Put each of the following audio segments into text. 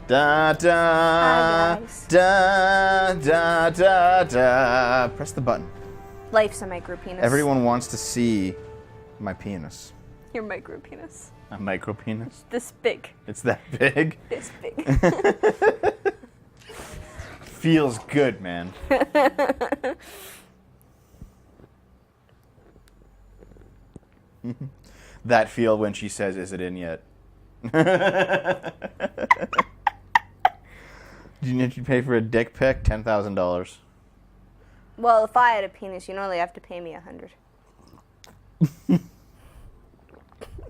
Da da da da da da. Press the button. Life's a micro penis. Everyone wants to see my penis. Your micro penis. A micro penis? This big. It's that big? This big. Feels good, man. That feel when she says, "Is it in yet?" Do you need to pay for a dick pic? $10,000. Well, if I had a penis, you know they have to pay me $100.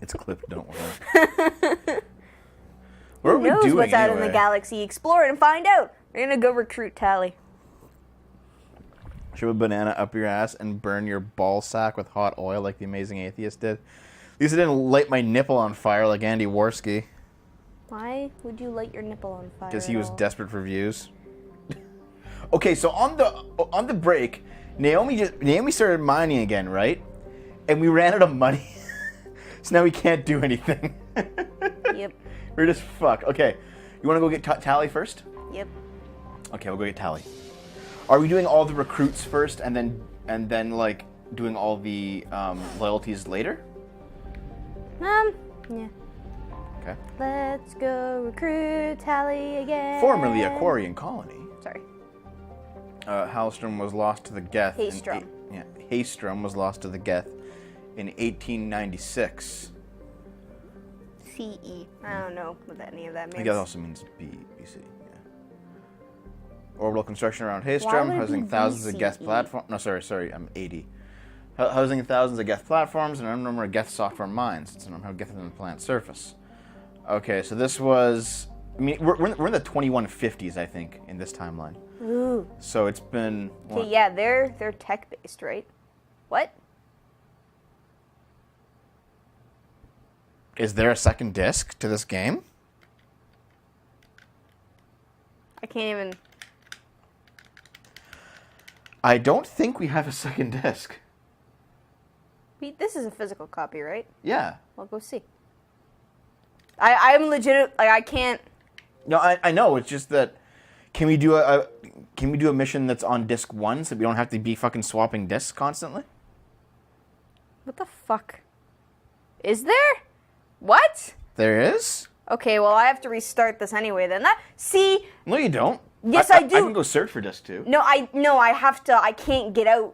It's clipped, don't worry. What are we Who knows doing what's out in anyway? the galaxy? Explore it and find out. We're gonna go recruit Tally. Shove a banana up your ass and burn your ball sack with hot oil like the Amazing Atheist did. At least I didn't light my nipple on fire like Andy Worski. Why would you light your nipple on fire? Because he was desperate for views. Okay, so on the break, Naomi started mining again, right? And we ran out of money. So now we can't do anything. Yep. We're just fucked. Okay, you want to go get Tally first? Yep. Okay, we'll go get Tally. Are we doing all the recruits first, and then like doing all the loyalties later? Yeah. Okay. Let's go recruit Tally again. Formerly a Quarian colony. Sorry. Halstrom was lost to the Geth. Haystrom. Haystrom was lost to the Geth in 1896. CE. I don't know what any of that means. I guess also means BC. Yeah. Orbital construction around Why Haystrom, would it housing be thousands of BCE? Geth platforms. No, sorry, I'm 80. Housing thousands of Geth platforms and a number of Geth software mines. It's a number of Geth on the planet's surface. Okay, so this was. I mean, we're in the 2150s, I think, in this timeline. Ooh. So it's been. Okay, yeah, they're tech based, right? What? Is there a second disc to this game? I can't even. I don't think we have a second disc. This is a physical copy, right? Yeah. I'll go see. I'm legit. Like I can't. No, I know. It's just that. Can we do a mission that's on disc 1 so we don't have to be fucking swapping discs constantly? What the fuck? Is there? What? There is? Okay, well I have to restart this anyway. Then see. No, you don't. Yes, I do. I can go search for disc 2. No, I have to. I can't get out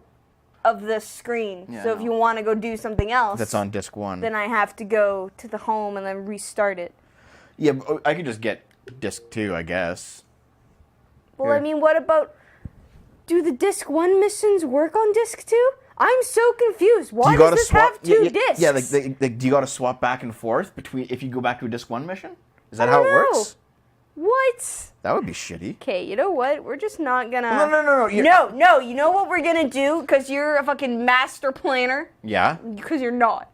of the screen. Yeah, so I if know. you want to go do something else, That's on disc 1. then I have to go to the home and then restart it. Yeah, but I could just get disc 2, I guess. Well, Here. I mean, what about? Do the disc 1 missions work on disc 2? I'm so confused. Why does this have two discs? Yeah, like do you got to swap back and forth between if you go back to a disc 1 mission? Is that I how don't it know. works? What? That would be shitty. Okay, you know what? We're just not gonna. No. No. You know what we're gonna do? Because you're a fucking master planner. Yeah. Because you're not.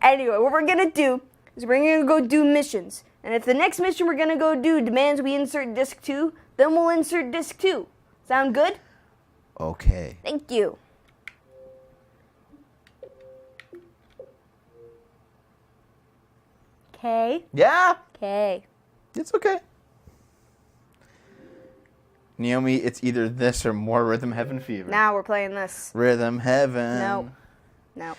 Anyway, what we're gonna do is we're gonna go do missions. And if the next mission we're gonna go do demands we insert disc 2, then we'll insert disc 2. Sound good? Okay. Thank you. Okay. Yeah. Okay. It's okay. Naomi, it's either this or more Rhythm Heaven Fever. Now we're playing this. Rhythm Heaven. No. No.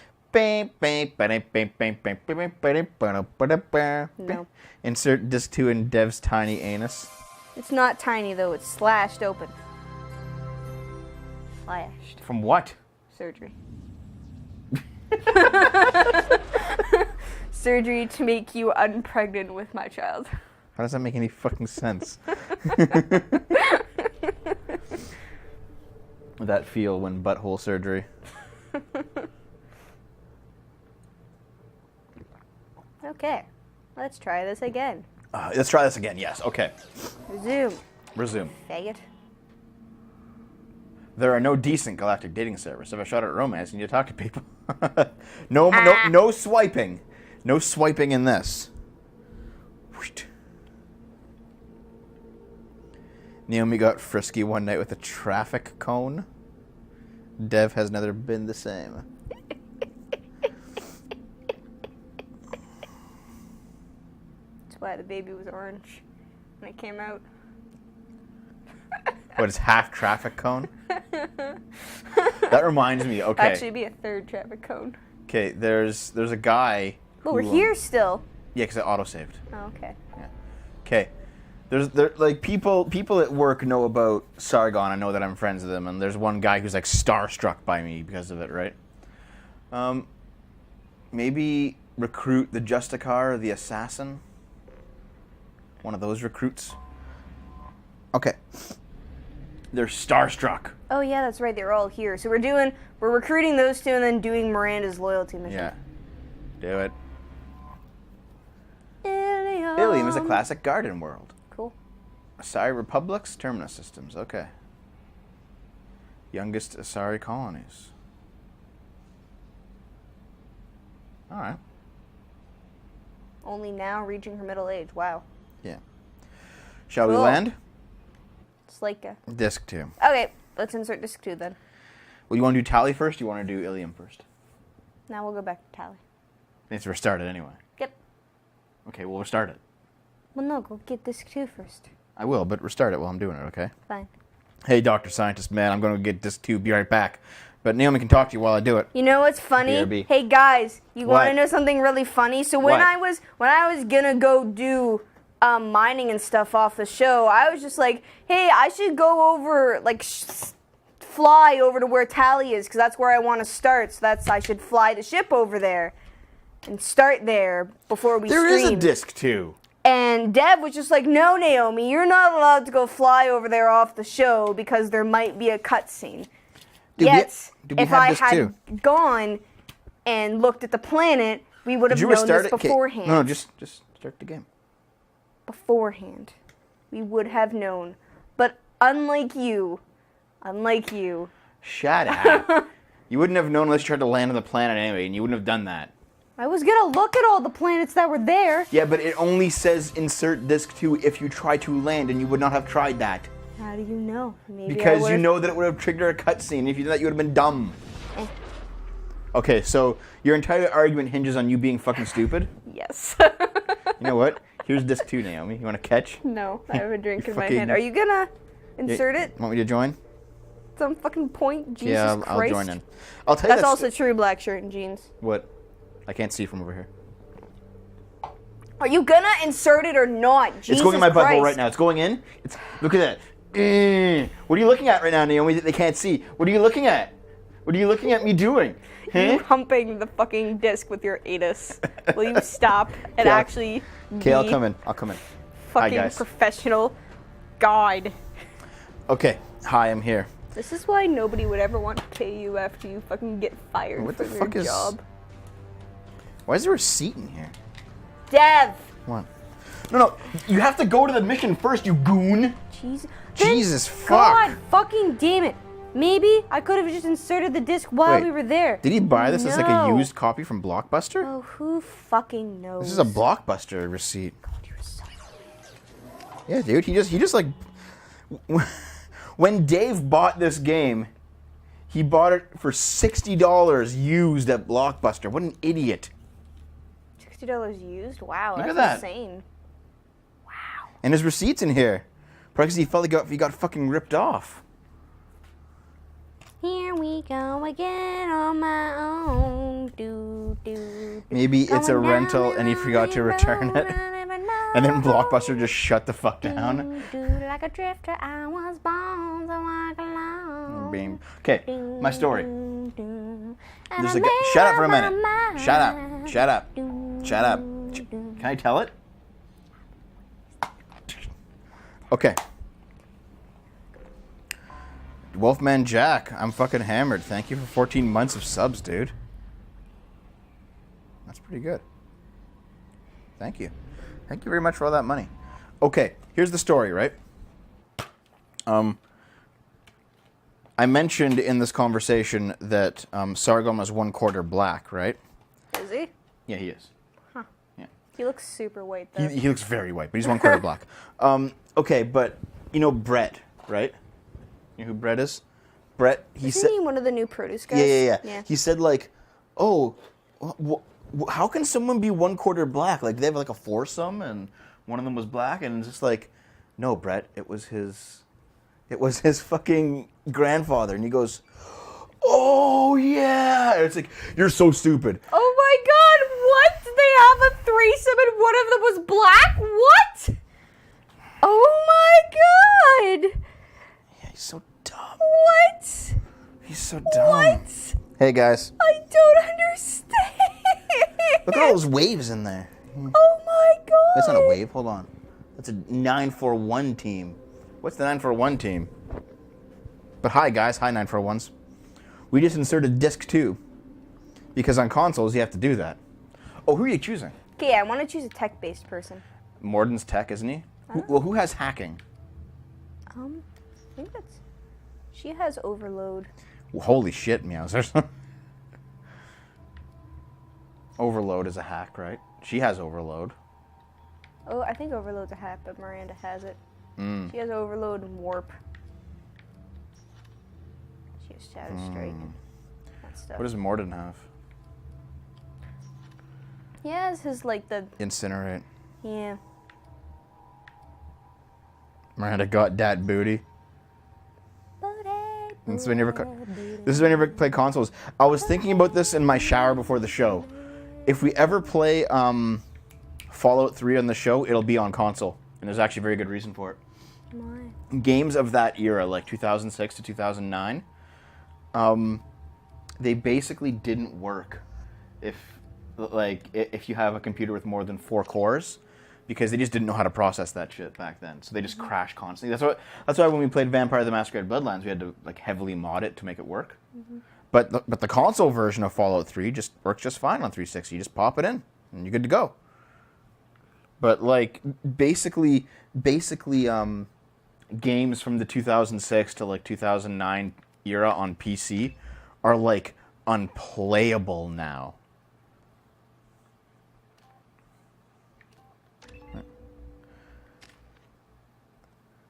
No. Insert disc 2 in Dev's tiny anus. It's not tiny though, it's slashed open. Slashed. From what? Surgery. Surgery to make you unpregnant with my child. How does that make any fucking sense? That feel when butthole surgery. Okay, let's try this again. Let's try this again, yes. Okay. Resume. Resume. Faggot. There are no decent galactic dating servers. If I shot at romance, you need to talk to people. No swiping. No swiping in this. Naomi got frisky one night with a traffic cone. Dev has never been the same. That's why the baby was orange. when it came out. What is half traffic cone? That reminds me. Okay. Actually, be a third traffic cone. Okay. There's a guy. But we're here still. Yeah, because it auto-saved. Oh, okay. Yeah. Okay. There's like people at work know about Sargon. I know that I'm friends with them, and there's one guy who's like starstruck by me because of it, right? Maybe recruit the Justicar or the Assassin. One of those recruits. Okay. They're starstruck. Oh yeah, that's right. They're all here. So we're recruiting those two and then doing Miranda's loyalty mission. Yeah. Do it. Ilium is a classic garden world. Cool. Asari Republics, Terminus systems. Okay. Youngest Asari colonies. All right. Only now reaching her middle age. Wow. Yeah. Shall we Cool. land? Slaika. Disc 2. Okay, let's insert disc 2 then. Well, you want to do Tally first? Or you want to do Ilium first? Now we'll go back to Tally. Needs to restart it anyway. Yep. Okay, we'll restart it. Well, no, go get disc 2 first. I will, but restart it while I'm doing it, okay? Fine. Hey, Dr. Scientist Man, I'm going to get disc 2. Be right back. But Naomi can talk to you while I do it. You know what's funny? BRB. Hey guys, you What? want to know something really funny? So when What? I was gonna go do mining and stuff off the show, I was just like, hey, I should go over fly over to where Tally is because that's where I want to start. So I should fly the ship over there and start there before we There stream. is a disc 2. And Dev was just like, no, Naomi, you're not allowed to go fly over there off the show because there might be a cutscene. Yes, if I had gone and looked at the planet, we would have known this beforehand. No, just start the game. Beforehand. We would have known. But unlike you. Shut up. You wouldn't have known unless you tried to land on the planet anyway, and you wouldn't have done that. I was going to look at all the planets that were there. Yeah, but it only says insert disc 2 if you try to land, and you would not have tried that. How do you know? Maybe Because you know that it would have triggered a cutscene. If you did that, you would have been dumb. Okay, so your entire argument hinges on you being fucking stupid? Yes. You know what? Here's disc 2, Naomi. You want to catch? No, I have a drink in my fucking- hand. Are you going to insert it? Want me to join? Some fucking point? Jesus Yeah, Christ. I'll join in. I'll tell you That's also true, black shirt and jeans. What? I can't see from over here. Are you gonna insert it or not? Jesus It's going in my butthole Christ. right now. It's going in. Look at that. What are you looking at right now, Naomi, that they can't see? What are you looking at? What are you looking at me doing? You humping the fucking disc with your anus. Will you stop and actually Okay, I'll come in. I'll come in. fucking Hi, guys. professional guide? Okay. Hi, I'm here. This is why nobody would ever want to pay you after you fucking get fired What from the your fuck is- job. Why is there a seat in here? Dev! What? No. You have to go to the mission first, you goon. Jesus. Jesus fuck. God fucking damn it. Maybe I could have just inserted the disc while Wait, we were there. Did he buy this as like a No. used copy from Blockbuster? Oh, who fucking knows? This is a Blockbuster receipt. God, you're so... Yeah, dude. He just like when Dave bought this game, he bought it for $60 used at Blockbuster. What an idiot. $60 used? Wow, Look that's at that. insane. Wow. And his receipt's in here. Probably because he felt like he got fucking ripped off. Here we go again on my own. Do, do, do. Maybe it's a Going rental down and he the forgot to road, return it. And then Blockbuster just shut the fuck down. Do, do, like a drifter, I was born to walk alone. Bing. Okay, my story. Do, do. And There's I a guy. made Shut up for a up my minute. mind. Shut up. Shut up. Shut up. Can I tell it? Okay. Wolfman Jack, I'm fucking hammered. Thank you for 14 months of subs, dude. That's pretty good. Thank you. Thank you very much for all that money. Okay, here's the story, right? I mentioned in this conversation that Sargon was 1/4 black, right? Is he? Yeah, he is. He looks super white though. He looks very white, but he's 1/4 black. Okay, but you know Brett, right? You know who Brett is? Brett, he Isn't said... he one of the new produce guys? Yeah. He said like, oh, how can someone be 1/4 black? Like they have like a foursome and one of them was black and it's just like, No, Brett, it was his fucking grandfather. And he goes, oh, yeah. And it's like, you're so stupid. Oh my god, what? They have a threesome and one of them was black? What? Oh my god. Yeah, he's so dumb. What? He's so dumb. What? Hey, guys. I don't understand. Look at all those waves in there. Oh my god. That's not a wave. Hold on. That's a 941 team. What's the 941 team? But hi, guys. Hi, 941s. We just inserted disc 2. Because on consoles, you have to do that. Oh, who are you choosing? Okay, I want to choose a tech-based person. Morden's tech, isn't he? Who has hacking? I think that's... She has overload. Well, holy shit, Meowsers. Overload is a hack, right? She has overload. Oh, I think overload's a hack, but Miranda has it. She has overload and warp. She has shadow strike and that stuff. What does Morden have? He has his, like, the... Incinerate. Yeah. Miranda got that booty. This is when you ever play consoles. I was thinking about this in my shower before the show. If we ever play Fallout 3 on the show, it'll be on console. And there's actually a very good reason for it. Why? Games of that era, like 2006 to 2009, they basically didn't work if you have a computer with more than 4 cores, because they just didn't know how to process that shit back then. So they just crashed constantly. That's why when we played Vampire the Masquerade Bloodlines, we had to like heavily mod it to make it work. But the console version of Fallout 3 just works just fine on 360. You just pop it in and you're good to go. But like basically games from the 2006 to like 2009 era on PC are like unplayable now.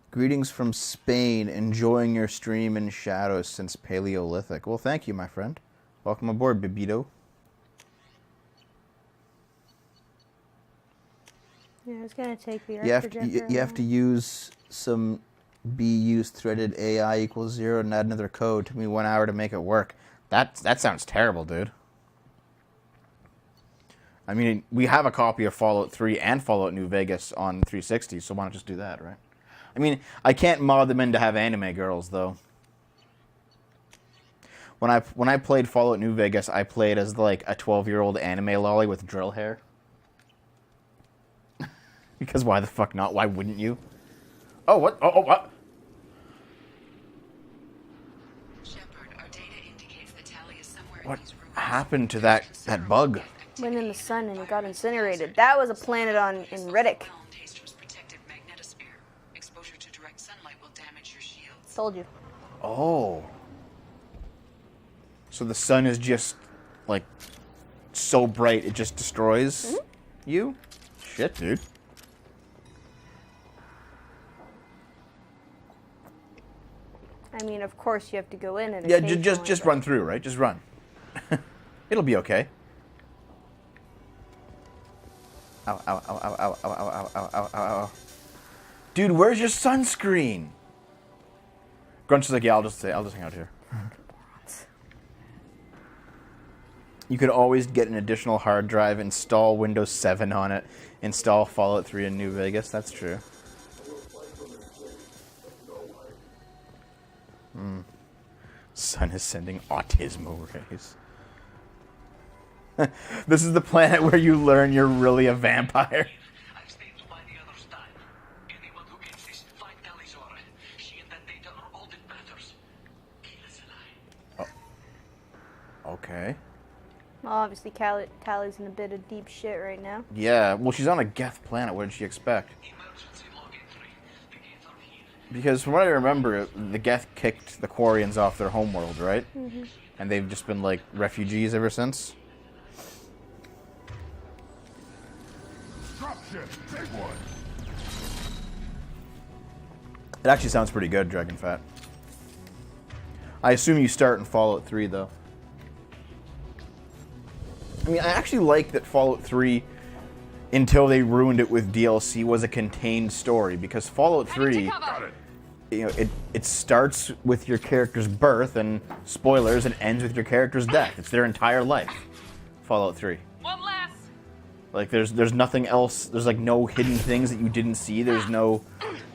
Greetings from Spain, enjoying your stream in shadows since Paleolithic. Well, thank you, my friend. Welcome aboard, Bibito. Yeah, it's gonna take the You have to use some BU's threaded AI equals 0 and add another code. Took me 1 hour to make it work. That sounds terrible, dude. I mean, we have a copy of Fallout 3 and Fallout New Vegas on 360, so why not just do that, right? I mean, I can't mod them in to have anime girls, though. When I played Fallout New Vegas, I played as like a 12-year-old anime lolly with drill hair. Because why the fuck not? Why wouldn't you? Oh, what? Oh, what? Shepard, our data indicates the tally is somewhere What in these ruins. happened to that bug? Went in the sun and it got incinerated. That was a planet in Riddick. Exposure to direct sunlight will damage your shields. Told you. Oh. So the sun is just, like, so bright it just destroys you? Shit, dude. I mean, of course you have to go in and Yeah, just run through, right? Just run. It'll be okay. Ow, ow, ow, ow, ow, ow, ow, ow, ow, ow, ow. Dude, where's your sunscreen? Grunch is like, yeah, I'll just hang out here. You could always get an additional hard drive, install Windows 7 on it, install Fallout 3 in New Vegas. That's true. Sun is sending autismo rays. This is the planet where you learn you're really a vampire. I've stated by the other's time. Anyone who gets this, find Talizora. She and that data are all that matters. Kill us alive. Okay. Well, obviously, Tally's in a bit of deep shit right now. Yeah, well, she's on a Geth planet. What did she expect? Emergency log entry. The gates are here. Because from what I remember, the Geth kicked the Quarians off their homeworld, right? Mm-hmm. And they've just been, like, refugees ever since. Dropship, take one. It actually sounds pretty good, Dragonfat. I assume you start in Fallout 3, though. I mean, I actually like that Fallout 3 until they ruined it with DLC, was a contained story. Because Fallout 3, you know, it starts with your character's birth and spoilers, and ends with your character's death. It's their entire life. Fallout 3. One less. Like there's nothing else. There's like no hidden things that you didn't see. There's no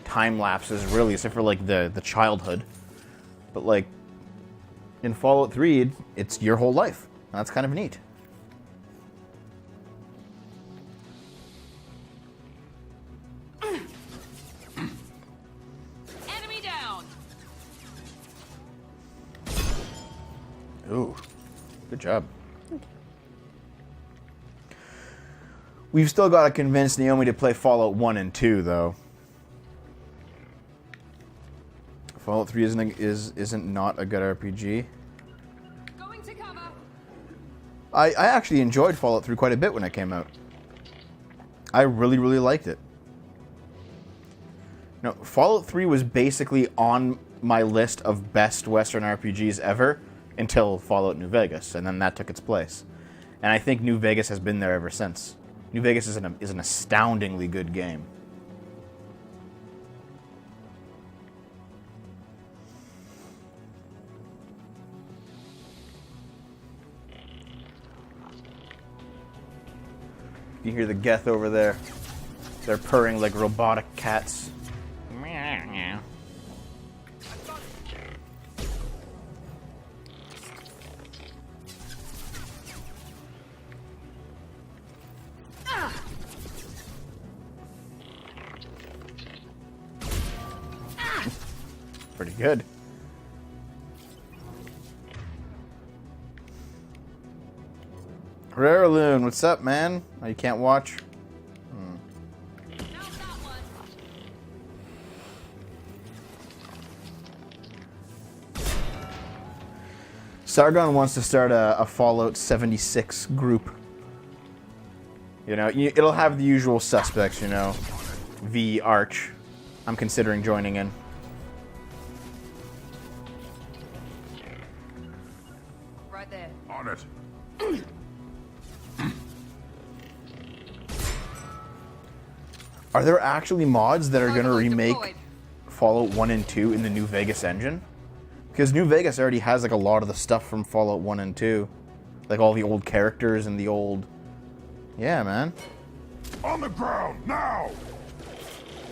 time lapses really, except for like the childhood. But like in Fallout 3, it's your whole life. And that's kind of neat. Enemy down. Ooh, good job. We've still got to convince Naomi to play Fallout 1 and 2, though. Fallout 3 isn't not a good RPG. Going to cover. I actually enjoyed Fallout 3 quite a bit when it came out. I really, really liked it. No, Fallout 3 was basically on my list of best Western RPGs ever until Fallout New Vegas, and then that took its place. And I think New Vegas has been there ever since. New Vegas is an astoundingly good game. You can hear the Geth over there. They're purring like robotic cats. Pretty good. Rare Loon, what's up, man? Oh, you can't watch? Sargon wants to start a Fallout 76 group. You know, it'll have the usual suspects, you know. V, Arch. I'm considering joining in. Right there. On it. Are there actually mods that are going to Protocol remake deployed. Fallout 1 and 2 in the New Vegas engine? Because New Vegas already has like a lot of the stuff from Fallout 1 and 2. Like all the old characters and the old... Yeah, man. On the ground, now!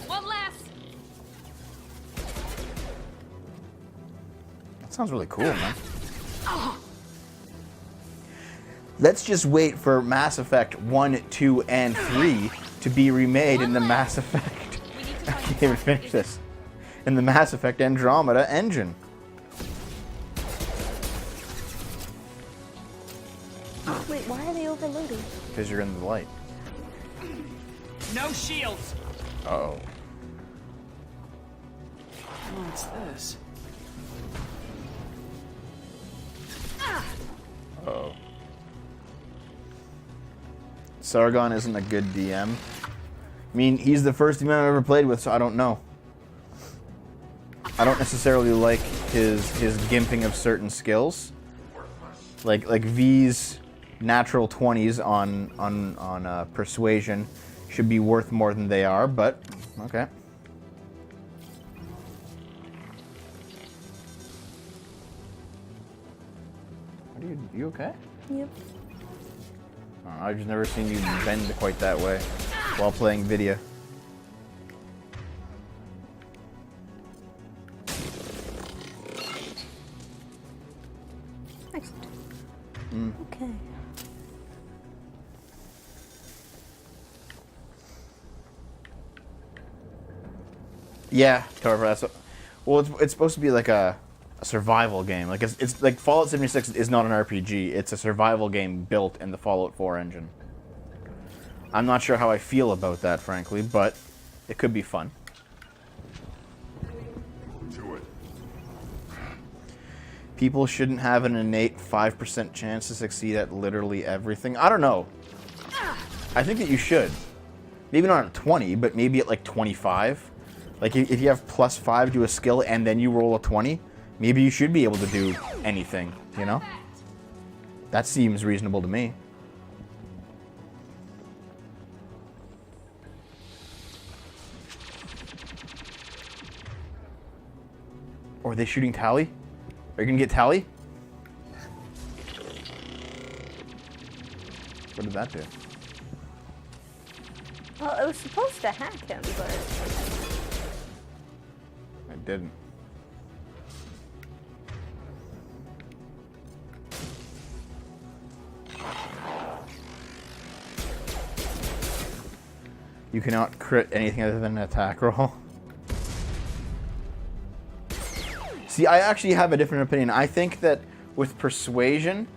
One less. That sounds really cool, man. Let's just wait for Mass Effect 1, 2, and 3 to be remade in the Mass Effect... I can't even finish this. In the Mass Effect Andromeda engine. Wait, why are they overloading? Because you're in the light. No shields. Uh-oh. What's this? Uh-oh. Sargon isn't a good DM. I mean, he's the first DM I've ever played with, so I don't know. I don't necessarily like his gimping of certain skills. Like V's natural 20s on persuasion should be worth more than they are, but okay. You okay? Yep. I've just never seen you bend quite that way while playing video. Excellent. Okay. Yeah, Torva, that's what, well, it's supposed to be like a survival game. Like it's like Fallout 76 is not an RPG. It's a survival game built in the Fallout 4 engine. I'm not sure how I feel about that, frankly, but it could be fun. To it. People shouldn't have an innate 5% chance to succeed at literally everything. I don't know. I think that you should. Maybe not at 20, but maybe at like 25. Like if you have +5 to a skill and then you roll a 20, maybe you should be able to do anything, you know? That seems reasonable to me. Or are they shooting Tally? Are you gonna get Tally? What did that do? Well, it was supposed to hack him, but It didn't. You cannot crit anything other than an attack roll. See, I actually have a different opinion. I think that with persuasion,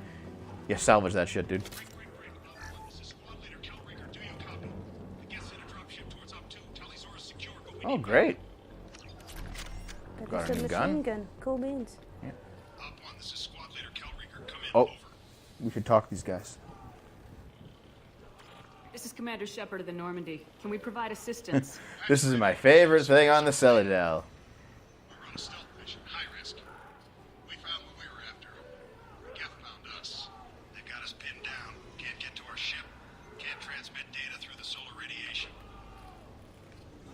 yeah, salvage that shit, dude. This is Squad Leader Kelringer. Do you copy? The guest sent a dropship towards Up 2. Talisaurus secure, but we Oh, need great. that's Got a a new machine gun. gun. Cool beans. Up 1. This is Squad Leader Kelringer. Come in. Oh, Over. we should talk to these guys. This is Commander Shepard of the Normandy. Can we provide assistance? This is my favorite thing on the Citadel. We're on a stealth mission. High risk. We found what we were after. Geth found us. They've got us pinned down. Can't get to our ship. Can't transmit data through the solar radiation.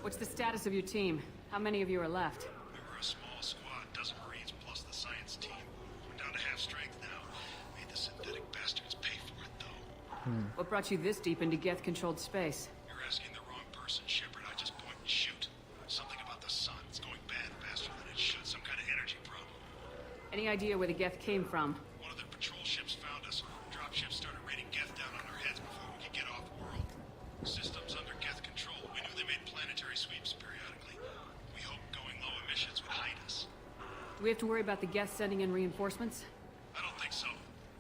What's the status of your team? How many of you are left? We were a small squad, dozen Marines plus the science team. We're down to half strength now. Made the synthetic bastards pay for it, though. What brought you this deep into Geth-controlled space? You're asking the wrong person, Shepard. I just point and shoot. Something about the sun. It's going bad faster than it should. Some kind of energy problem. Any idea where the Geth came from? One of the patrol ships found us. Dropships started raining Geth down on our heads before we could get off world. Systems under Geth control. We knew they made planetary sweeps periodically. We hoped going low emissions would hide us. Do we have to worry about the Geth sending in reinforcements? I don't think so.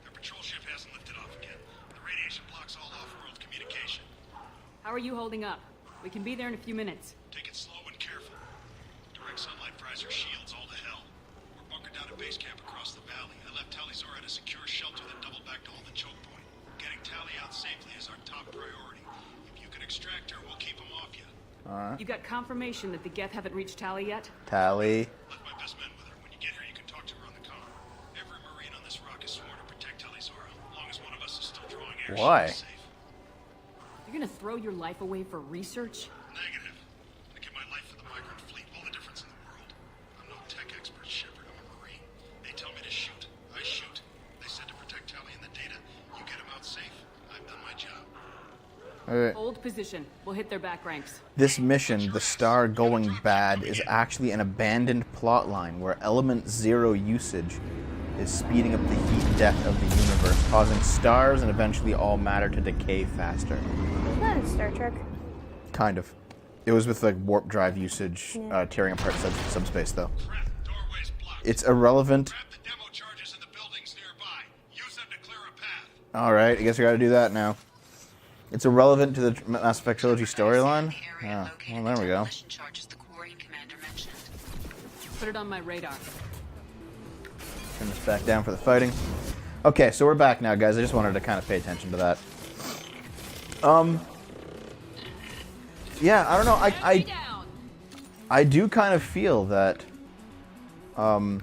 Their patrol ship hasn't lifted off again. The radiation blocks all off-world communication. How are you holding up? We can be there in a few minutes. Take it slow and careful. Direct sunlight fries our shields all to hell. We're bunkered down at base camp across the valley. I left Talisaur at a secure shelter that doubled back to hold the choke point. Getting Tally out safely is our top priority. If you can extract her, we'll keep them off you. You got confirmation that the Geth haven't reached Tally yet? Tally. Left my best men with her. When you get here, you can talk to her on the comm. Every Marine on this rock is sworn to protect Talisaur. As long as one of us is still drawing air, Why? she'll be safe. You're gonna throw your life away for research? Negative. I give my life for the migrant fleet. All the difference in the world. I'm no tech expert, Shepard. I'm a Marine. They tell me to shoot. I shoot. They said to protect Tally and the data. You get them out safe. I've done my job. Hold position. We'll hit their back ranks. This mission, the star going bad, is actually an abandoned plotline where element zero usage is speeding up the heat death of the universe, causing stars and eventually all matter to decay faster. Isn't that in Star Trek? Kind of. It was with like warp drive usage tearing apart subspace, though. Crap. Doorway's blocked. It's irrelevant. Grab the demo charges in the buildings nearby. Use them to clear a path. All right, I guess we got to do that now. It's irrelevant to the Mass Effect trilogy storyline. The area Oh, located well, there we go. demolition charges the quarry commander mentioned. Put it on my radar. Turn this back down for the fighting. Okay, so we're back now, guys. I just wanted to kind of pay attention to that. Yeah, I don't know. I do kind of feel that, you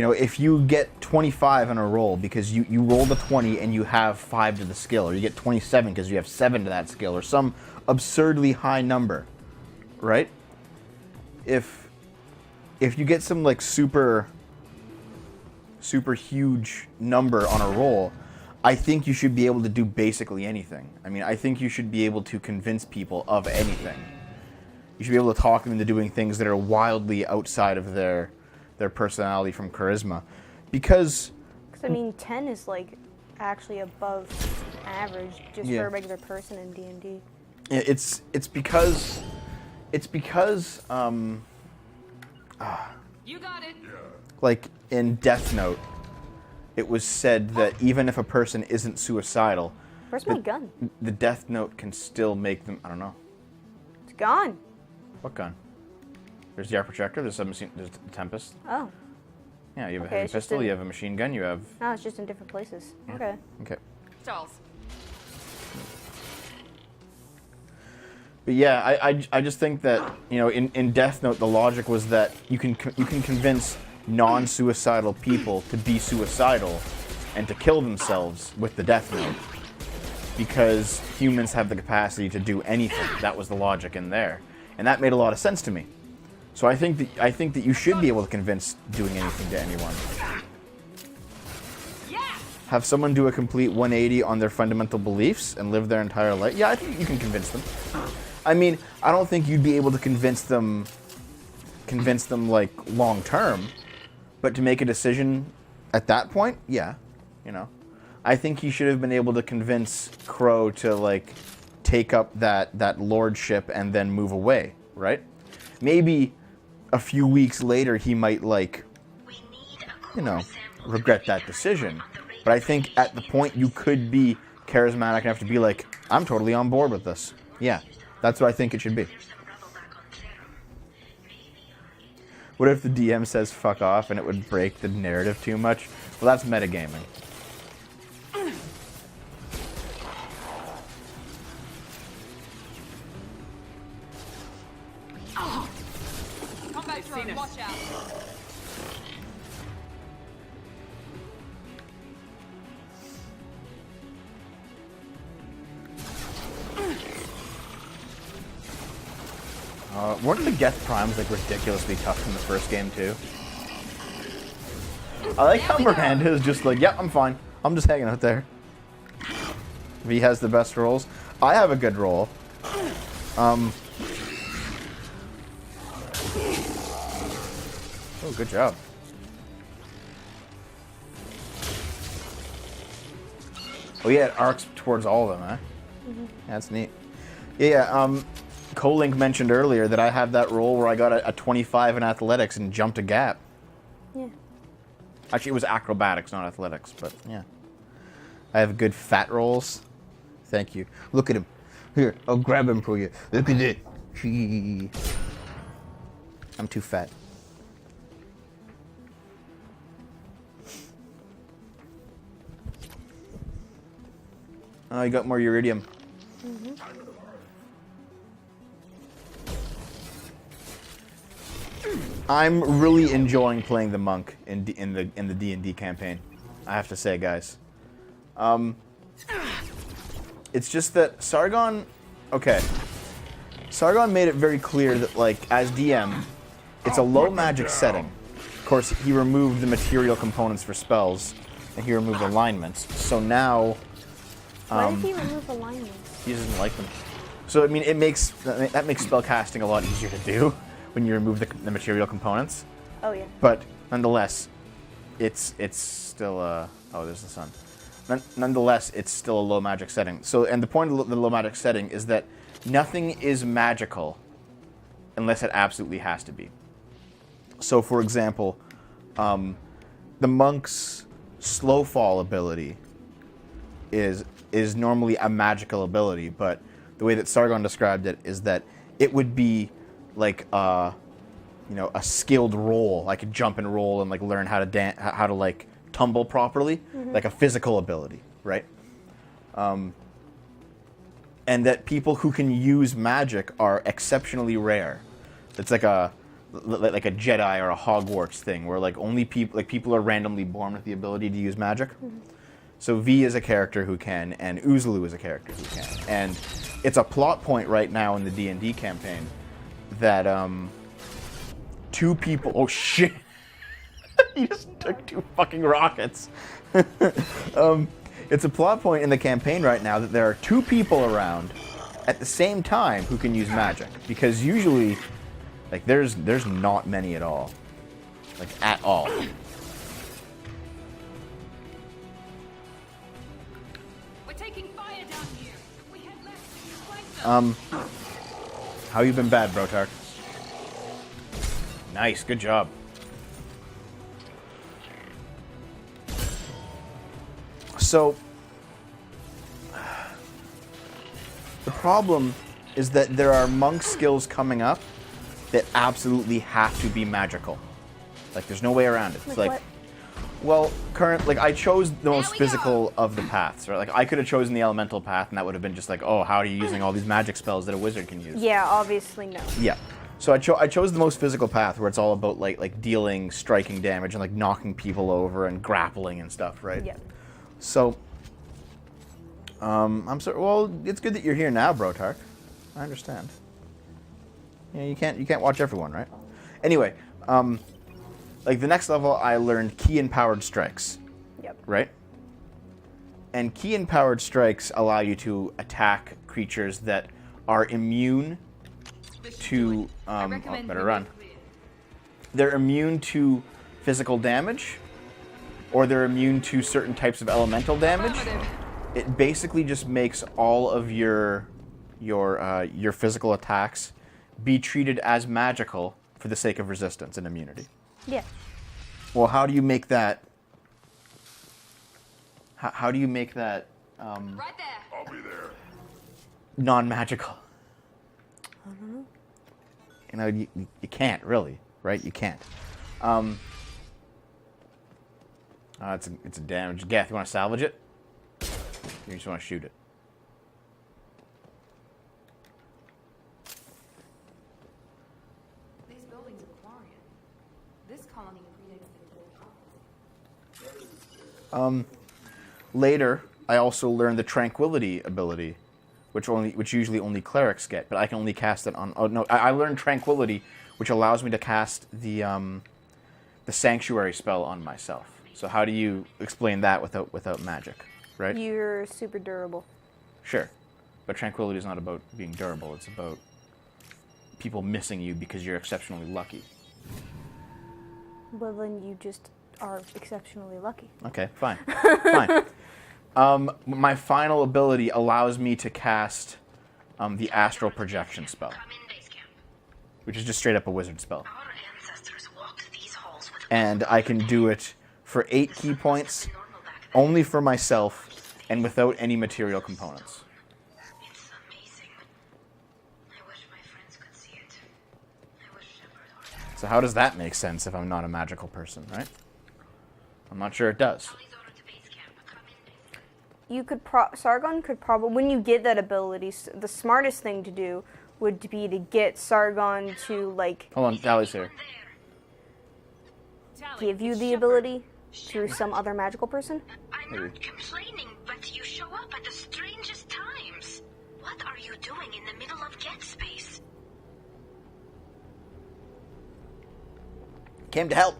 know, if you get 25 in a roll because you rolled a 20 and you have 5 to the skill, or you get 27 because you have 7 to that skill, or some absurdly high number, right? If you get some like super huge number on a roll, I think you should be able to do basically anything. I mean, I think you should be able to convince people of anything. You should be able to talk them into doing things that are wildly outside of their personality from charisma. Because Because I mean, 10 is like actually above average just Yeah. for a regular person in D&D. it's because You got it. like in Death Note, it was said that even if a person isn't suicidal, Where's my gun? the Death Note can still make them. I don't know. It's gone. What gun? There's the arc projector. There's the Tempest. Oh. Yeah, you have Okay, a heavy it's just pistol. in- You have a machine gun. You have. No, it's just in different places. Okay. Okay. Charles. But yeah, I just think that, you know, in Death Note the logic was that you can convince non-suicidal people to be suicidal and to kill themselves with the Death Note because humans have the capacity to do anything. That was the logic in there, and that made a lot of sense to me. So I think that you should be able to convince doing anything to anyone. Have someone do a complete 180 on their fundamental beliefs and live their entire life. Yeah, I think you can convince them. I mean, I don't think you'd be able to convince them like long term, but to make a decision at that point, yeah, you know. I think he should have been able to convince Crow to like take up that lordship and then move away, right? Maybe a few weeks later he might like, you know, regret that decision. But I think at the point you could be charismatic enough to be like, I'm totally on board with this. Yeah, that's what I think it should be. What if the DM says fuck off and it would break the narrative too much? Well, that's metagaming. Combat drone, watch out. Weren't the Geth Primes like ridiculously tough in the first game too? I like how Miranda is just like, yep, I'm fine. I'm just hanging out there. V has the best rolls. I have a good roll. Oh, good job. Oh yeah, it arcs towards all of them, huh? Mm-hmm. Yeah, that's neat. Yeah, Colink mentioned earlier that I have that roll where I got a 25 in athletics and jumped a gap. Yeah. Actually, it was acrobatics, not athletics, but yeah. I have good fat rolls. Thank you. Look at him. Here, I'll grab him for you. Look at it. I'm too fat. Oh, you got more iridium. Mm-hmm. I'm really enjoying playing the monk in the D&D campaign. I have to say, guys. It's just that Sargon. Okay, Sargon made it very clear that, like, as DM, it's a low magic setting. Of course, he removed the material components for spells, and he removed alignments. So now, why did he remove alignments? he doesn't like them. So I mean, that makes spellcasting a lot easier to do when you remove the material components. Oh yeah. But nonetheless, it's still oh, there's the sun. Nonetheless, it's still a low magic setting. So, and the point of the low magic setting is that nothing is magical unless it absolutely has to be. So, for example, the monk's slow fall ability is normally a magical ability, but the way that Sargon described it is that it would be like a skilled roll. I could jump and roll and like learn how to like tumble properly, like a physical ability, right? And that people who can use magic are exceptionally rare. It's like a Jedi or a Hogwarts thing, where like only people are randomly born with the ability to use magic. So V is a character who can, and Uzulu is a character who can, and it's a plot point right now in the D&D campaign that two people. Oh shit! He just took 2 fucking rockets. It's a plot point in the campaign right now that there are 2 people around at the same time who can use magic, because usually, like, there's not many at all, like at all. We're taking fire down here. We head left to flank them. How you been bad, Brotark? Nice, good job. So, the problem is that there are monk skills coming up that absolutely have to be magical. Like, there's no way around it. It's like, well, I chose the most physical of the paths, right? Like, I could have chosen the elemental path, and that would have been just like, oh, how are you using all these magic spells that a wizard can use? Yeah, obviously no. Yeah. So I chose the most physical path, where it's all about like dealing striking damage and like knocking people over and grappling and stuff, right? Yeah. So, I'm sorry. Well, it's good that you're here now, Brotark. I understand. Yeah, you can't watch everyone, right? Anyway, like the next level, I learned key-empowered strikes. Yep. Right? And key-empowered strikes allow you to attack creatures that are immune to... better run. They're immune to physical damage, or they're immune to certain types of elemental damage. It basically just makes all of your physical attacks be treated as magical for the sake of resistance and immunity. Yeah. Well, how do you make that... How do you make that Right there. I'll be there. non-magical? I don't know. You know, you can't really, right? You can't. It's a damage. Gath, you want to salvage it? You just want to shoot it. These buildings are Quarian. This colony predates the Later, I also learned the Tranquility ability, which usually only clerics get, but I can only cast it on... Oh, no, I learned Tranquility, which allows me to cast the Sanctuary spell on myself. So how do you explain that without magic, right? You're super durable. Sure. But Tranquility is not about being durable. It's about people missing you because you're exceptionally lucky. Well, then you just are exceptionally lucky. Okay, fine. Fine. My final ability allows me to cast the Astral Projection spell, Come in, base camp. which is just straight up a wizard spell. Our ancestors walked these halls with And I can do it for 8 key points, normal back then. only for myself, and without any material components. It's amazing. I wish my friends could see it. I wish Shepard would. So how does that make sense if I'm not a magical person, right? I'm not sure it does. Please order to base camp. Come in, base camp. You could Sargon could probably, when you get that ability, the smartest thing to do would be to get Sargon to like Hold on, Tally's here. There. Tally, give you it's the Shepard. ability through some other magical person. I'm not complaining, but you show up at the strangest times. What are you doing in the middle of Get Space? Came to help.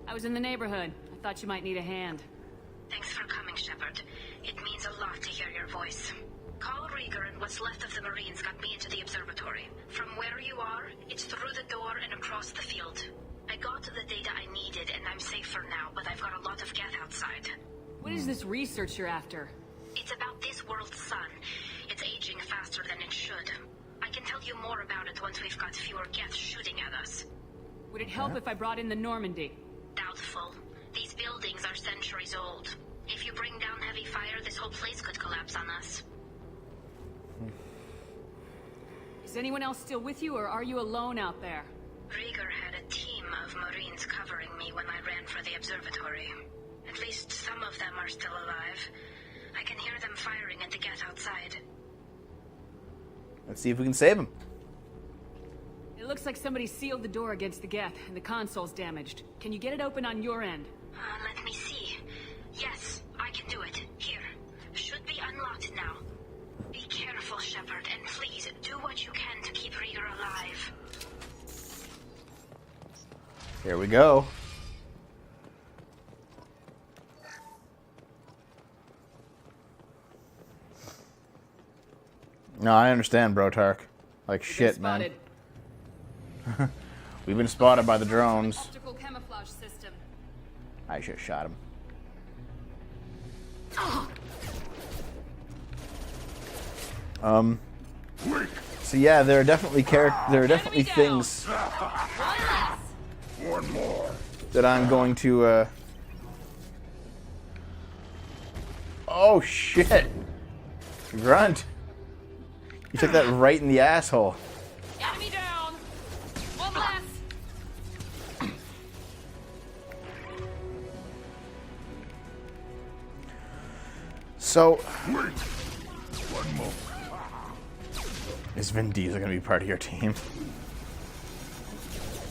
I was in the neighborhood. I thought you might need a hand. Thanks for coming, Shepard. It means a lot to hear your voice. Call Rieger and what's left of the Marines got me into the observatory. From where you are, it's through the door and across the field. I got the data I needed and I'm safe for now, but I've got a lot of Geth outside. What is this research you're after? It's about this world's sun. It's aging faster than it should. I can tell you more about it once we've got fewer Geth shooting at us. Would it help if I brought in the Normandy? Doubtful. These buildings are centuries old. If you bring down heavy fire, this whole place could collapse on us. Is anyone else still with you, or are you alone out there? Rieger had a team of Marines covering me when I ran for the observatory. At least some of them are still alive. I can hear them firing at the Geth outside. Let's see if we can save him. It looks like somebody sealed the door against the Geth, and the console's damaged. Can you get it open on your end? Let me see. Yes, I can do it. Here. Should be unlocked now. Be careful, Shepard, and please do what you can to keep Rieger alive. Here we go. No, I understand, Brotark. Like shit, man. Spotted. We've been spotted by the drones. Optical camouflage system. I should have shot him. So yeah, there are definitely things One more. that I'm going to. Oh shit! Grunt. You took that right in the asshole. Enemy down! One less! So, Wait. One more. is Vin Diesel gonna be part of your team?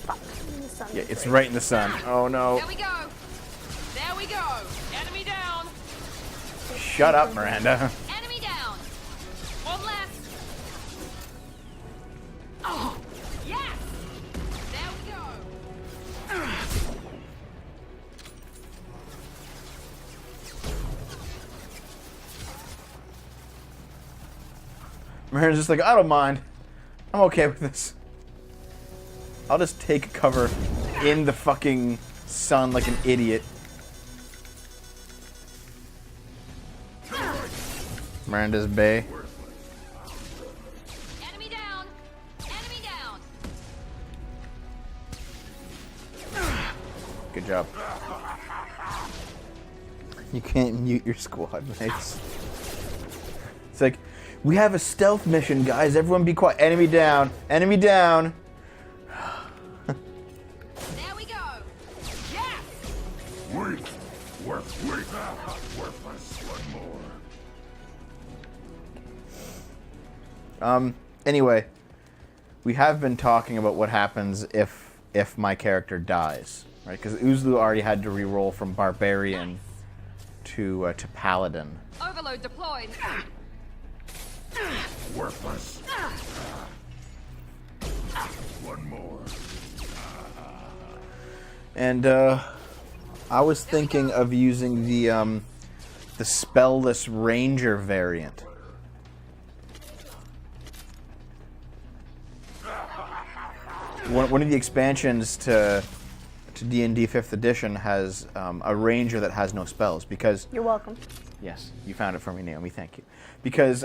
The sun Yeah, is it's right. right in the sun. Oh no! There we go! There we go! Enemy down! Shut up, Miranda. Enemy down! One less! Oh! Yes! There we go! Miranda's just like, I don't mind. I'm okay with this. I'll just take cover in the fucking sun like an idiot. Miranda's Bay. Enemy down! Enemy down! Good job. You can't mute your squad mates. It's like, we have a stealth mission, guys. Everyone be quiet. Enemy down. Enemy down. There we go! Yes! Wait! Worthless. One more. Anyway, we have been talking about what happens if my character dies, right? Because Uzlu already had to re-roll from Barbarian to Paladin. Overload deployed. Worthless. One more. And I was thinking of using the spellless Ranger variant. One of the expansions to D&D 5th edition has a Ranger that has no spells because... You're welcome. Yes, you found it for me, Naomi. Thank you. Because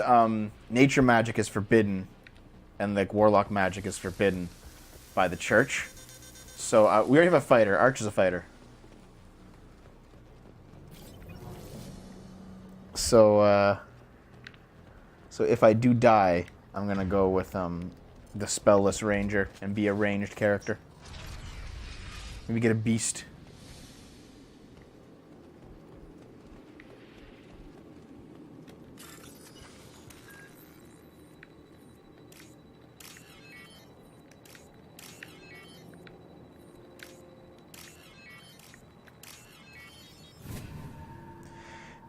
nature magic is forbidden, and like warlock magic is forbidden by the church. So we already have a fighter. Arch is a fighter. So if I do die, I'm gonna go with the spellless ranger and be a ranged character. Maybe get a beast.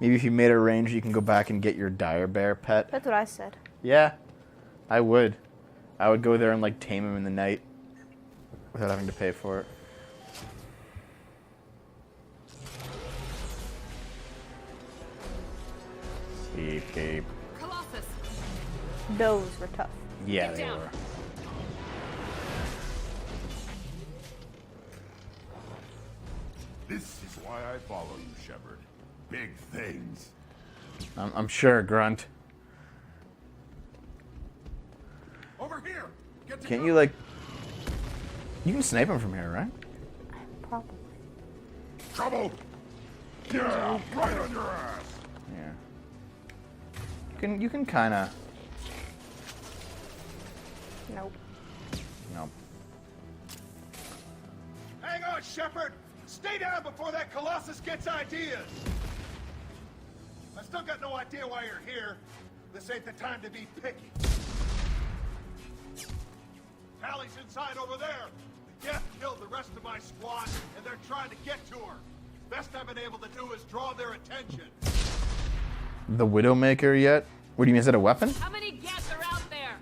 Maybe if you made a ranger, you can go back and get your dire bear pet. That's what I said. Yeah, I would. I would go there and like tame him in the night without having to pay for it. Beep. Colossus! Those were tough. Yeah, Get they down. were. This is why I follow you, Shepard. Big things. I'm sure, Grunt. Over here! Get to Can't you like... You can snipe him from here, right? Probably. trouble! Yeah, right on your ass! Yeah. You can kind of... Nope. No. Hang on, Shepard! Stay down before that Colossus gets ideas! I still got no idea why you're here. This ain't the time to be picky. Tally's inside over there. The Geth killed the rest of my squad, and they're trying to get to her. Best I've been able to do is draw their attention. The Widowmaker yet? What do you mean, is it a weapon? How many Geth are out there?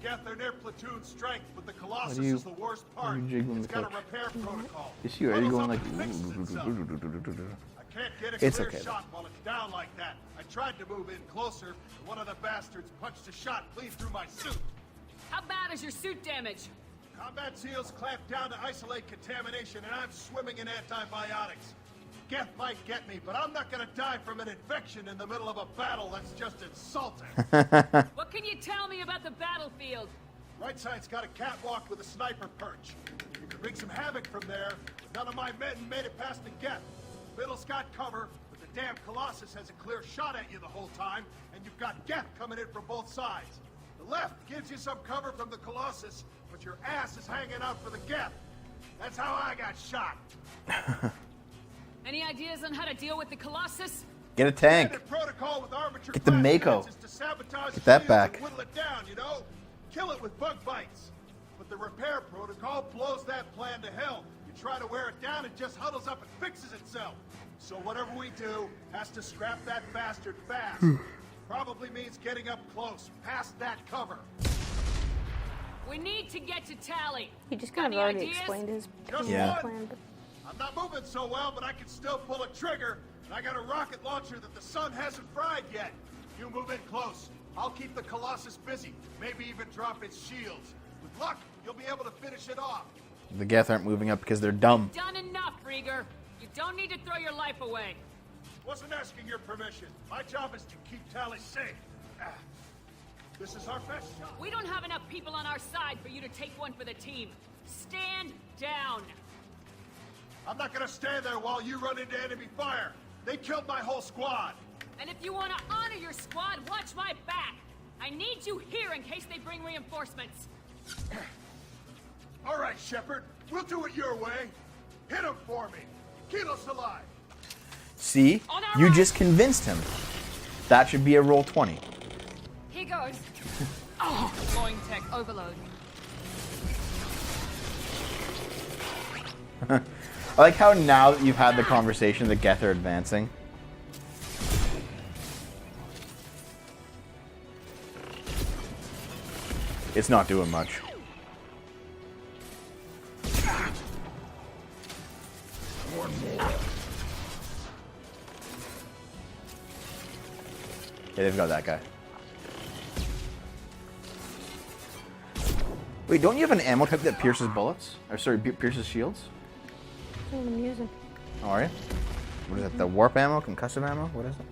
The Geth are near platoon strength, but the Colossus Why do you- is the worst part. why are you jiggling It's the got a coach? repair protocol. Is you? Are you Huddles going up like... and fixes itself. I can't get a It's clear okay, shot while it's down like that. I tried to move in closer, and one of the bastards punched a shot clean through my suit. How bad is your suit damage? Combat seals clamped down to isolate contamination, and I'm swimming in antibiotics. Geth might get me, but I'm not gonna die from an infection in the middle of a battle. That's just insulting. What can you tell me about the battlefield? Right side's got a catwalk with a sniper perch. You can wreak some havoc from there. None of my men made it past the Geth. Middle's got cover, but the damn Colossus has a clear shot at you the whole time, and you've got Geth coming in from both sides. The left gives you some cover from the Colossus, but your ass is hanging out for the Geth. That's how I got shot. Any ideas on how to deal with the Colossus? Get a tank. Standard protocol with armature Get the class Mako. units is to sabotage Get that shields back. and whittle it down, you know? Kill it with bug bites. But the repair protocol blows that plan to hell. You try to wear it down, it just huddles up and fixes itself. So whatever we do has to scrap that bastard fast. Probably means getting up close, past that cover. We need to get to Tally. He just Got kind of any already ideas? explained his Just Yeah. one. plan. But I'm not moving so well, but I can still pull a trigger. And I got a rocket launcher that the sun hasn't fried yet. You move in close. I'll keep the Colossus busy. Maybe even drop its shields. With luck, you'll be able to finish it off. The Geth aren't moving up because they're dumb. Done enough, Rieger. You don't need to throw your life away. Wasn't asking your permission. My job is to keep Tally safe. This is our best shot. We don't have enough people on our side for you to take one for the team. Stand down. I'm not gonna stand there while you run into enemy fire. They killed my whole squad. And if you want to honor your squad, watch my back. I need you here in case they bring reinforcements. All right, Shepard. We'll do it your way. Hit him for me. Keep us alive. See? You just convinced him. That should be a roll 20. Here goes. Oh, going tech overload. I like how now that you've had the conversation, the Geth are advancing. It's not doing much. One more. Yeah, they've got that guy. Wait, don't you have an ammo type that pierces bullets? Or sorry, pierces shields? That's what I'm using. Oh, are you? What is it? The warp ammo? Concussive ammo? What is it?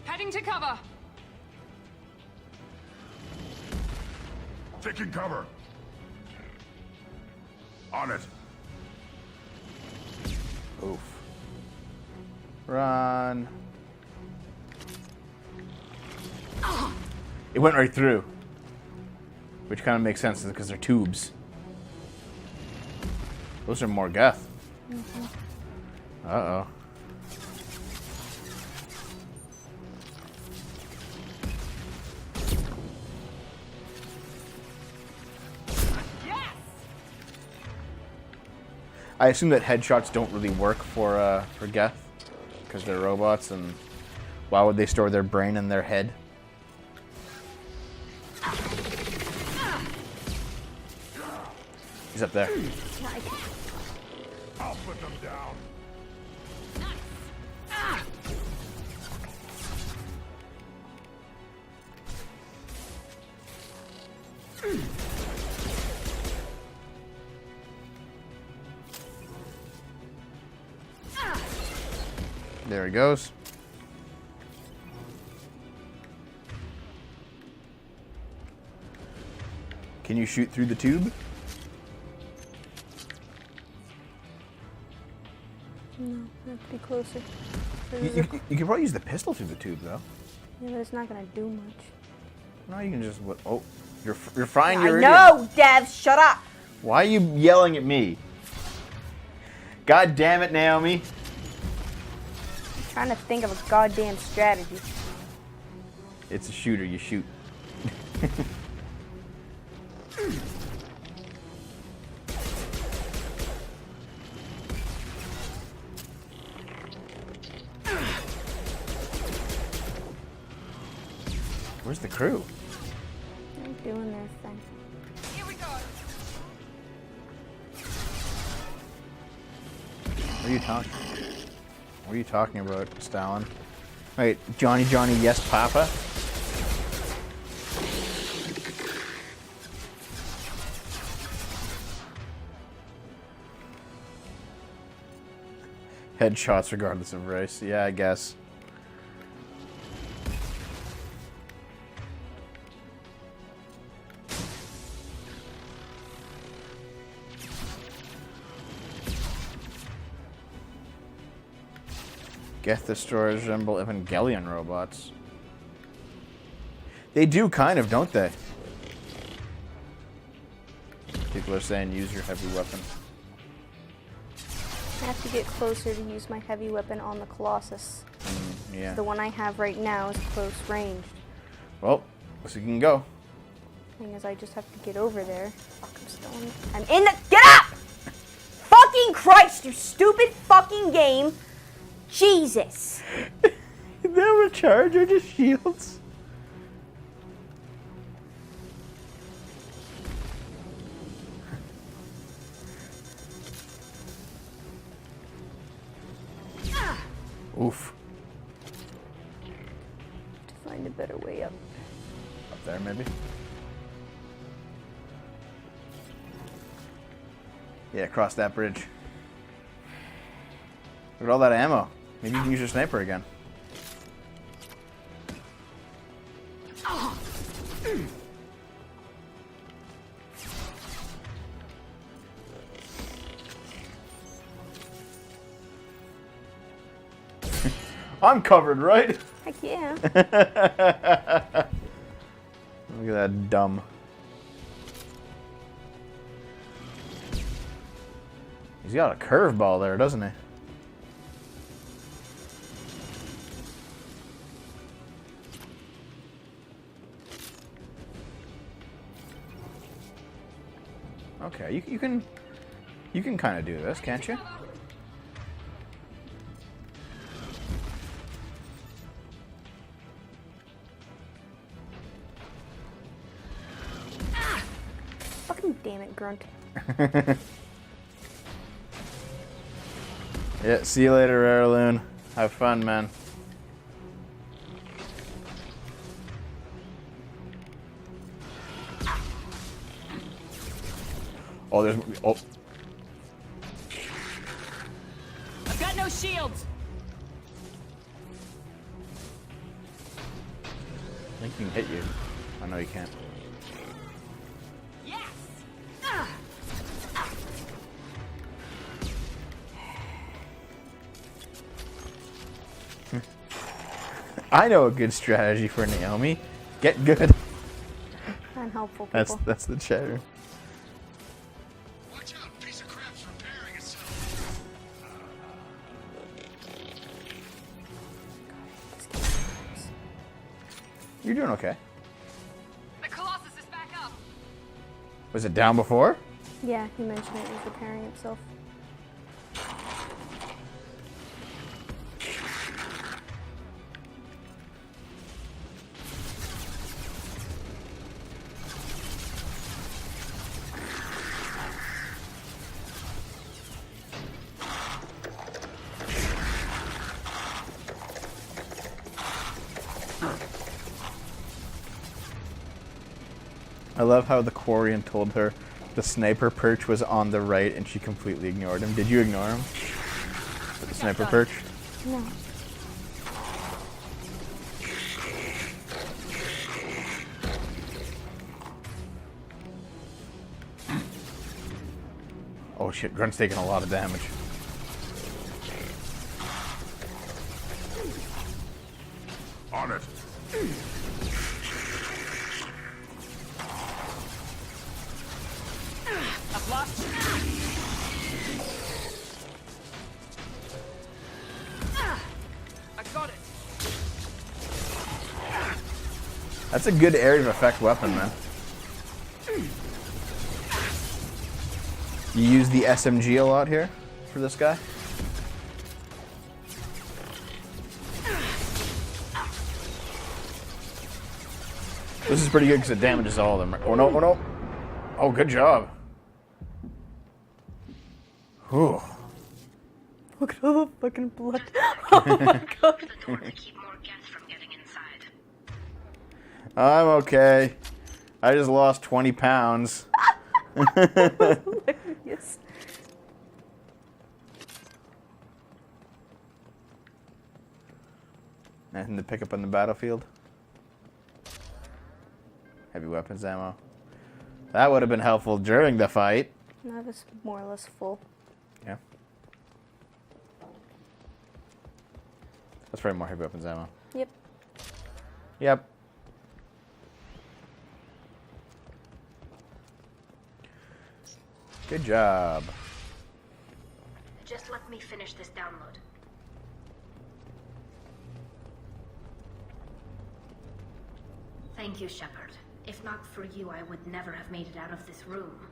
Heading to cover. Taking cover. On it. Oof. Run. It went right through. Which kind of makes sense because they're tubes. Those are more Geth. Uh-oh. I assume that headshots don't really work for Geth because they're robots, and why would they store their brain in their head? He's up there. I'll put them down. There he goes. Can you shoot through the tube? No, I have to be closer. You could probably use the pistol through the tube, though. Yeah, but it's not gonna do much. No, you can just... Oh, you're frying I your... know, Dev, shut up! Why are you yelling at me? God damn it, Naomi. I'm trying to think of a goddamn strategy. It's a shooter, you shoot. Where's the crew? They're doing their thing. Here we go. What are you talking? What are you talking about, Stalin? Wait, Johnny, yes, Papa. Headshots regardless of race. Yeah, I guess. Geth destroyers resemble Evangelion robots. They do kind of, don't they? People are saying use your heavy weapon. I have to get closer to use my heavy weapon on the Colossus. Yeah. The one I have right now is close ranged. Well, so you can go. Thing is, I just have to get over there. Fuck, I'm still in. I'm in the. Get up! Fucking Christ, you stupid fucking game! Jesus! a charge or just shields? Oof. To find a better way up. Up there, maybe? Yeah, cross that bridge. Look at all that ammo. Maybe you can use your sniper again. I'm covered, right? Heck yeah. Look at that dumb. He's got a curveball there, doesn't he? Okay, you can kind of do this, can't you? Fucking damn it, Grunt. Yeah, see you later, Heirloon. Have fun, man. Oh, there's... Oh. I've got no shields. I think he can hit you. I know he can't. Yes. I know a good strategy for Naomi. Get good. Unhelpful people. That's the chatter. Watch out, piece of crap's repairing itself. You're doing okay. The Colossus is back up. Was it down before? Yeah, he mentioned it was repairing itself. I love how the Quarian told her the sniper perch was on the right and she completely ignored him. Did you ignore him? The sniper perch? No. Oh shit, Grunt's taking a lot of damage. On it. I've lost. I got it. That's a good area of effect weapon, man. You use the SMG a lot here for this guy? This is pretty good because it damages all of them. Oh no, oh no. Oh, good job. Whew. Look at all the fucking blood. Oh my god. The door to keep more geth from getting inside. I'm okay. I just lost 20 pounds. Hilarious. Nothing to pick up on the battlefield. Heavy weapons ammo. That would have been helpful during the fight. That was more or less full. Yeah. That's probably more heavy weapons ammo. Yep. Yep. Good job. Just let me finish this download. Thank you, Shepard. If not for you, I would never have made it out of this room.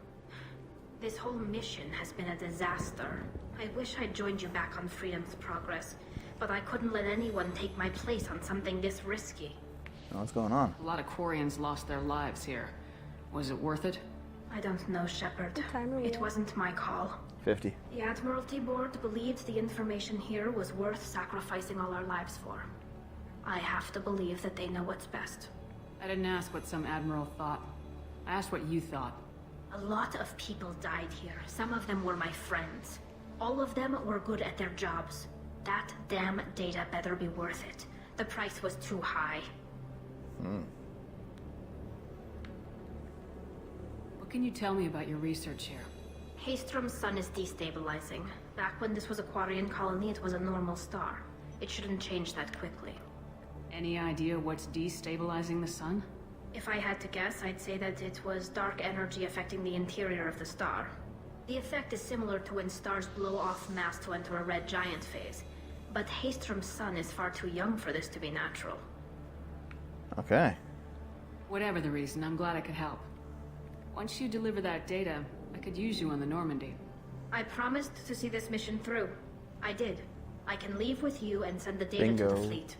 This whole mission has been a disaster. I wish I'd joined you back on Freedom's Progress. but I couldn't let anyone take my place on something this risky. What's going on? A lot of Quarians lost their lives here. Was it worth it? I don't know, Shepard. timer we It have? wasn't my call. 50. The Admiralty Board believed the information here was worth sacrificing all our lives for. I have to believe that they know what's best. I didn't ask what some admiral thought. I asked what you thought. A lot of people died here. Some of them were my friends. All of them were good at their jobs. That damn data better be worth it. The price was too high. What can you tell me about your research here? Haystrom's sun is destabilizing. Back when this was a Quarian colony, it was a normal star. It shouldn't change that quickly. Any idea what's destabilizing the sun? If I had to guess, I'd say that it was dark energy affecting the interior of the star. The effect is similar to when stars blow off mass to enter a red giant phase. But Haystrom's sun is far too young for this to be natural. Okay. Whatever the reason, I'm glad I could help. Once you deliver that data, I could use you on the Normandy. I promised to see this mission through. I did. I can leave with you and send the data to Bingo. the fleet.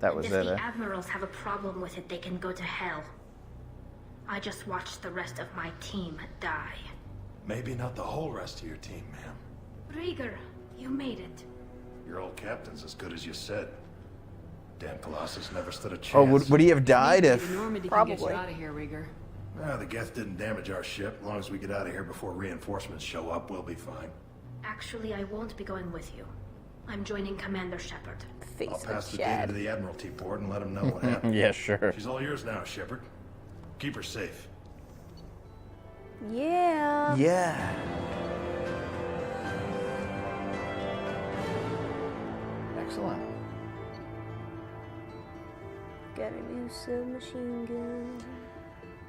That was If it, the eh? admirals have a problem with it, they can go to hell. I just watched the rest of my team die. Maybe not the whole rest of your team, ma'am. Rieger, you made it. Your old captain's as good as you said. Damn Colossus never stood a chance. Oh, would he have died The if... Normandy can get you Probably. out of here, Rieger. The Geth didn't damage our ship. As long as we get out of here before reinforcements show up, we'll be fine. Actually, I won't be going with you. I'm joining Commander Shepard. Face I'll of pass the data Chad. to the Admiralty Board and let them know what happened. Yeah, sure. She's all yours now, Shepard. Keep her safe. Yeah. Yeah. Excellent. Got a new submachine gun.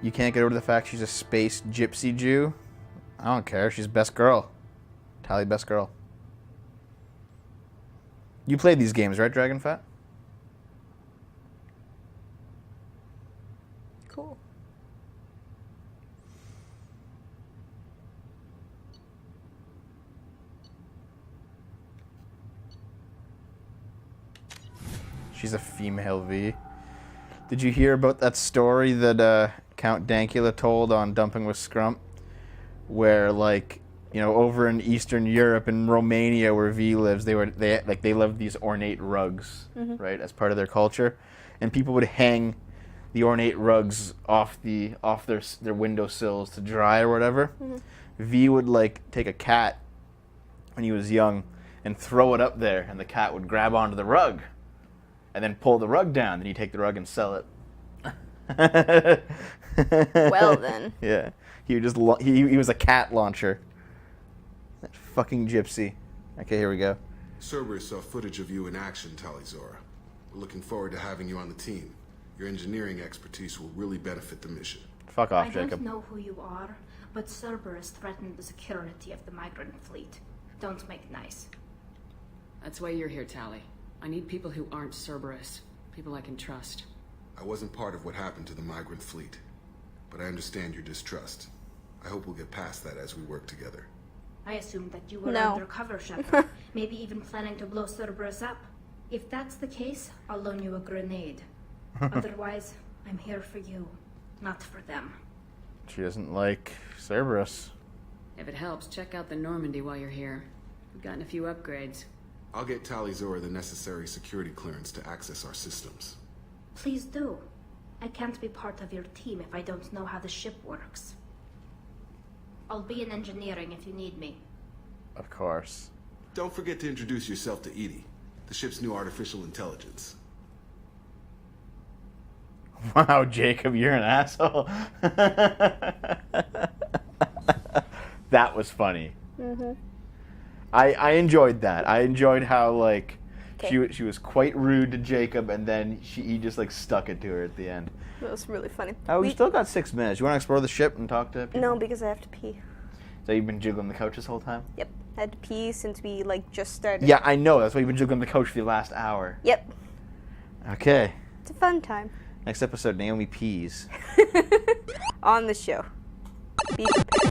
You can't get over the fact she's a space gypsy Jew? I don't care. She's best girl. Tally best girl. You played these games, right, Dragonfat? Cool. She's a female V. Did you hear about that story that Count Dankula told on Dumping with Scrump? Where, like, you know, over in Eastern Europe, in Romania, where V lives, they loved these ornate rugs, right, as part of their culture, and people would hang the ornate rugs off their windowsills to dry or whatever. V would like take a cat when he was young and throw it up there, and the cat would grab onto the rug, and then pull the rug down. Then he'd take the rug and sell it. Well then. Yeah, he would just he was a cat launcher. That fucking gypsy. Okay, here we go. Cerberus saw footage of you in action, Talizora. We're looking forward to having you on the team. Your engineering expertise will really benefit the mission. Fuck off, I Jacob. don't know who you are, but Cerberus threatened the security of the migrant fleet. Don't make nice. That's why you're here, Tally. I need people who aren't Cerberus. People I can trust. I wasn't part of what happened to the migrant fleet, but I understand your distrust. I hope we'll get past that as we work together. I assumed that you were No. undercover, Shepard. Maybe even planning to blow Cerberus up. If that's the case, I'll loan you a grenade. Otherwise, I'm here for you, not for them. She doesn't like Cerberus. If it helps, check out the Normandy while you're here. We've gotten a few upgrades. I'll get Talizora the necessary security clearance to access our systems. Please do. I can't be part of your team if I don't know how the ship works. I'll be in engineering if you need me. Of course. Don't forget to introduce yourself to Edie, the ship's new artificial intelligence. Wow, Jacob, you're an asshole. That was funny. I enjoyed that. I enjoyed how, like, she was quite rude to Jacob, and then he just, like, stuck it to her at the end. That was really funny. Oh, we still got 6 minutes. You want to explore the ship and talk to people? No, because I have to pee. So you've been jiggling the couch this whole time? Yep. I had to pee since we like just started. Yeah, I know. That's why you've been jiggling the couch for the last hour. Yep. Okay. It's a fun time. Next episode, Naomi pees. On the show. Be prepared.